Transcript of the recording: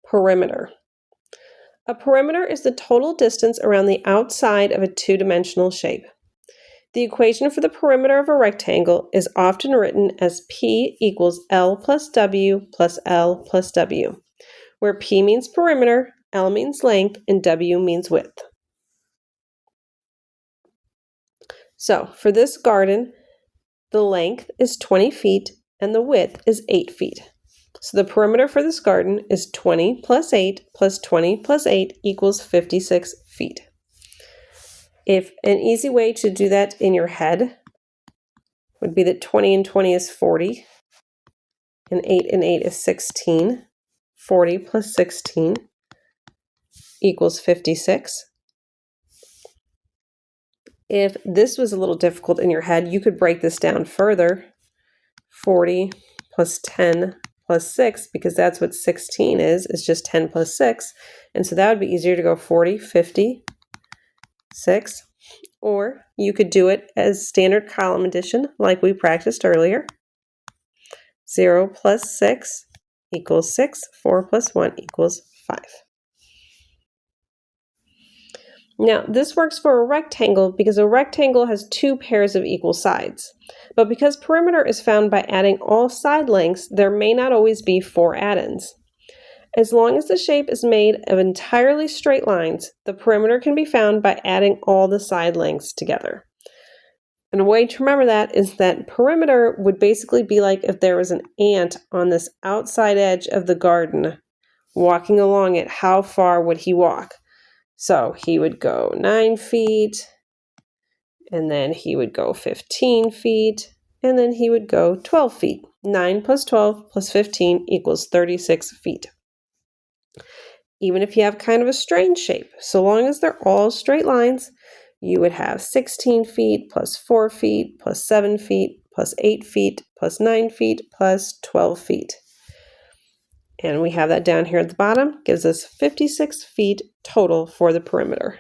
Perimeter. A perimeter is the total distance around the outside of a two-dimensional shape. The equation for the perimeter of a rectangle is often written as P equals L plus W plus L plus W, where P means perimeter, L means length, and W means width. So for this garden, the length is 20 feet and the width is 8 feet. So the perimeter for this garden is 20 plus 8 plus 20 plus 8 equals 56 feet. If an easy way to do that in your head would be that 20 and 20 is 40, and 8 and 8 is 16. 40 plus 16 equals 56. If this was a little difficult in your head, you could break this down further. 40 plus 10 plus 6, because that's what 16 is just 10 plus 6. And so that would be easier to go 40, 50, 6. Or you could do it as standard column addition like we practiced earlier. 0 plus 6 equals 6. 4 plus 1 equals 5. Now, this works for a rectangle because a rectangle has two pairs of equal sides. But because perimeter is found by adding all side lengths, there may not always be 4 add-ins. As long as the shape is made of entirely straight lines, the perimeter can be found by adding all the side lengths together. And a way to remember that is that perimeter would basically be like if there was an ant on this outside edge of the garden walking along it. How far would he walk? So he would go 9 feet, and then he would go 15 feet, and then he would go 12 feet. 9 plus 12 plus 15 equals 36 feet. Even if you have kind of a strange shape, so long as they're all straight lines, you would have 16 feet plus 4 feet plus 7 feet plus 8 feet plus 9 feet plus 12 feet. And we have that down here at the bottom, gives us 56 feet total for the perimeter.